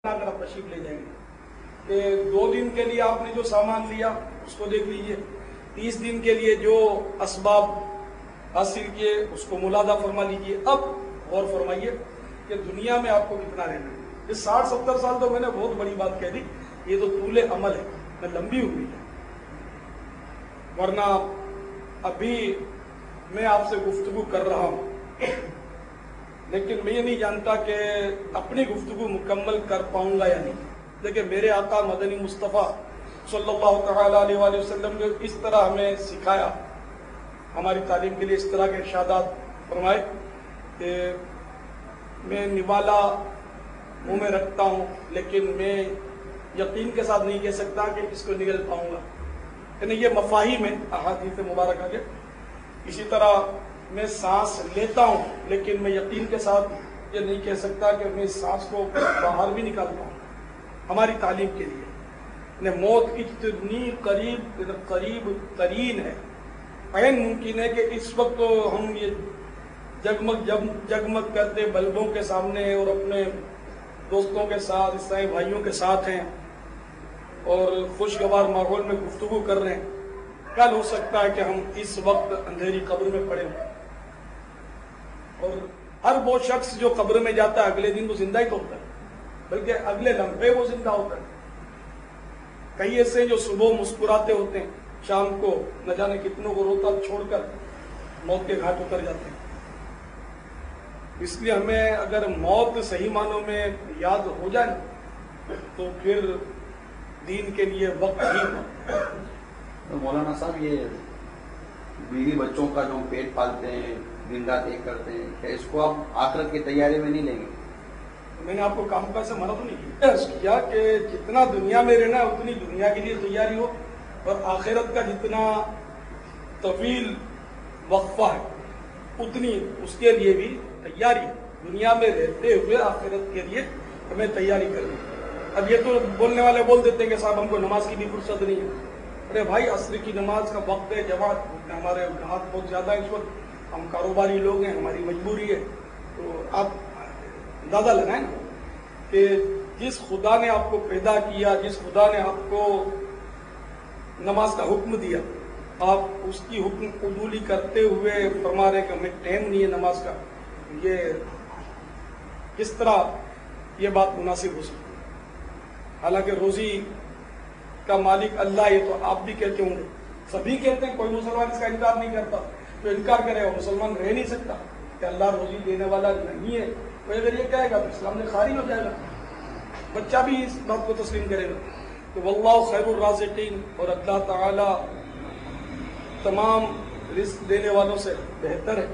اگر آپ تشریف لے جائیں گے کہ 2 دن کے لیے آپ نے جو سامان لیا اس کو دیکھ لیجئے، 30 دن کے لیے جو اسباب حاصل کیے اس کو ملاحظہ فرما لیجئے۔ اب غور فرمائیے کہ دنیا میں آپ کو کتنا رہنا ہے۔ یہ 60-70 سال تو میں نے بہت بڑی بات کہہ دی، یہ تو طول عمل ہے، میں لمبی ہوئی ہے، ورنہ ابھی میں آپ سے گفتگو کر رہا ہوں لیکن میں یہ نہیں جانتا کہ اپنی گفتگو مکمل کر پاؤں گا یا نہیں۔ دیکھیں میرے آقا مدنی مصطفیٰ صلی اللہ تعالیٰ علیہ وآلہ وسلم نے اس طرح ہمیں سکھایا، ہماری تعلیم کے لیے اس طرح کے ارشادات فرمائے کہ میں نوالا منہ میں رکھتا ہوں لیکن میں یقین کے ساتھ نہیں کہہ سکتا کہ اس کو نگل پاؤں گا، یعنی یہ مفاہیم ہے احادیث مبارکہ کے۔ اسی طرح میں سانس لیتا ہوں لیکن میں یقین کے ساتھ یہ نہیں کہہ سکتا کہ میں سانس کو باہر بھی نکال پاؤں۔ ہماری تعلیم کے لیے موت اتنی قریب ترین ہے، عین ممکن ہے کہ اس وقت تو ہم یہ جگمگ کرتے بلبوں کے سامنے اور اپنے دوستوں کے ساتھ عیسائی بھائیوں کے ساتھ ہیں اور خوشگوار ماحول میں گفتگو کر رہے ہیں، کل ہو سکتا ہے کہ ہم اس وقت اندھیری قبر میں پڑے ہوں۔ اور ہر وہ شخص جو قبر میں جاتا ہے اگلے دن وہ زندہ ہی تو ہوتا ہے، بلکہ اگلے لمحے وہ زندہ ہوتا ہے۔ کئی ایسے ہیں جو صبح مسکراتے ہوتے ہیں، شام کو نہ جانے کتنوں کو روتا چھوڑ کر موت کے گھاٹ اتر جاتے ہیں۔ اس لیے ہمیں اگر موت صحیح معنوں میں یاد ہو جائے تو پھر دین کے لیے وقت ہی ہو۔ مولانا صاحب یہ بیوی بچوں کا جو پیٹ پالتے ہیں دن رات ایک کرتے ہیں، کیا اس کو آپ آخرت کی تیاری میں نہیں لیں گے؟ میں نے آپ کو کام سے منع تو نہیں کیا کہ جتنا دنیا میں رہنا ہے اتنی دنیا کے لیے تیاری ہو، اور آخرت کا جتنا طویل وقفہ ہے اتنی اس کے لیے بھی تیاری، دنیا میں رہتے ہوئے آخرت کے لیے ہمیں تیاری کرنی۔ اب یہ تو بولنے والے بول دیتے ہیں کہ صاحب ہم کو نماز کی بھی فرصت نہیں ہے۔ ارے بھائی عصر کی نماز کا وقت ہے، جماعت ہمارے ہاتھ بہت زیادہ ہے اس وقت، ہم کاروباری لوگ ہیں، ہماری مجبوری ہے، تو آپ اندازہ لگائیں نا کہ جس خدا نے آپ کو پیدا کیا، جس خدا نے آپ کو نماز کا حکم دیا، آپ اس کی حکم قبولی کرتے ہوئے فرما رہے کہ ہمیں ٹائم نہیں ہے نماز کا، یہ کس طرح یہ بات مناسب ہو سکتی ہے؟ حالانکہ روزی کا مالک اللہ ہے، تو آپ بھی کہتے ہوں گے، سبھی کہتے ہیں، کوئی مسلمان اس کا انکار نہیں کرتا، تو انکار کرے گا مسلمان رہ نہیں سکتا کہ اللہ روزی دینے والا نہیں ہے، تو اگر یہ کہے گا تو اسلام سے خارج ہو جائے گا، بچہ بھی اس بات کو تسلیم کرے گا۔ تو واللہ خیر الرازقین، اور اللہ تعالی تمام رزق دینے والوں سے بہتر ہے۔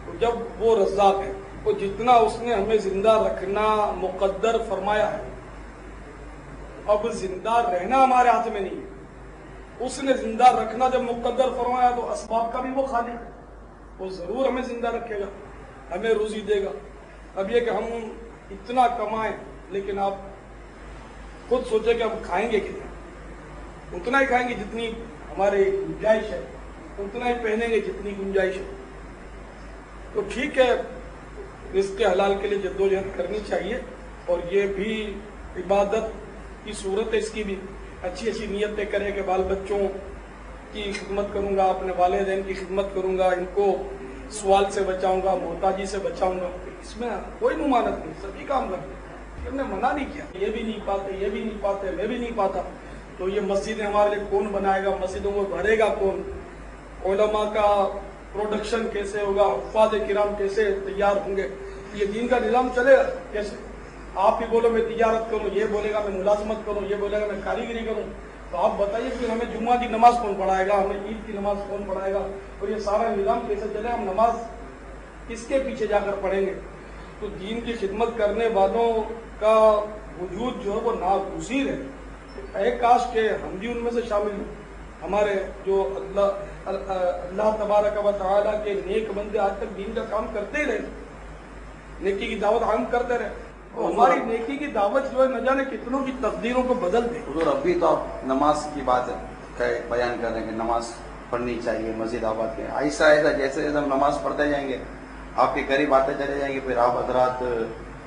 تو جب وہ رزاق ہے، وہ جتنا اس نے ہمیں زندہ رکھنا مقدر فرمایا ہے، اب زندہ رہنا ہمارے ہاتھ میں نہیں ہے، اس نے زندہ رکھنا جب مقدر فرمایا تو اسباب کا بھی وہ خالق ہے، وہ ضرور ہمیں زندہ رکھے گا، ہمیں روزی دے گا۔ اب یہ کہ ہم اتنا کمائیں لیکن آپ خود سوچیں کہ ہم کھائیں گے کتنا، اتنا ہی کھائیں گے جتنی ہماری گنجائش ہے، اتنا ہی پہنیں گے جتنی گنجائش ہے۔ تو ٹھیک ہے، رزق حلال کے لیے جدوجہد کرنی چاہیے، اور یہ بھی عبادت کی صورت ہے، اس کی بھی اچھی اچھی نیتیں کریں کہ بال بچوں کی خدمت کروں گا، اپنے والدین کی خدمت کروں گا، ان کو سوال سے بچاؤں گا، محتاجی سے بچاؤں گا، اس میں کوئی ممانعت نہیں، سبھی کام کرتے ہیں، ہم نے منع نہیں کیا، یہ بھی نہیں پاتے، یہ بھی نہیں پاتے، میں بھی نہیں پاتا، تو یہ مسجدیں ہمارے لیے کون بنائے گا، مسجدوں کو بھرے گا کون، علماء کا پروڈکشن کیسے ہوگا، حفاظ کرام کیسے تیار ہوں گے، یہ دین کا نظام چلے گا کیسے؟ آپ ہی بولو میں تجارت کروں، یہ بولے گا میں ملازمت کروں، یہ بولے گا میں کاریگری کروں، تو آپ بتائیے پھر ہمیں جمعہ کی نماز کون پڑھائے گا، ہمیں عید کی نماز کون پڑھائے گا، اور یہ سارا نظام کیسے چلے، ہم نماز کس کے پیچھے جا کر پڑھیں گے؟ تو دین کی خدمت کرنے والوں کا وجود جو ہے وہ ناگزیر ہے، اے کاش کہ ہم بھی ان میں سے شامل ہوں۔ ہمارے جو اللہ تبارک و تعالیٰ کے نیک بندے آج تک دین کا کام کرتے ہی رہے، نیکی کی دعوت عام کرتے رہے، ہماری نیکی کی دعوت جو ہے نہ جانے کتنوں کی تقدیروں کو بدل دے۔ حضور اب بھی تو آپ نماز کی بات بیان کر رہے ہیں کہ نماز پڑھنی چاہیے، مسجد آباد کے ایسا ایسا جیسے جیسے ہم نماز پڑھتے جائیں گے آپ کے قریب آتے چلے جائیں گے، پھر آپ حضرات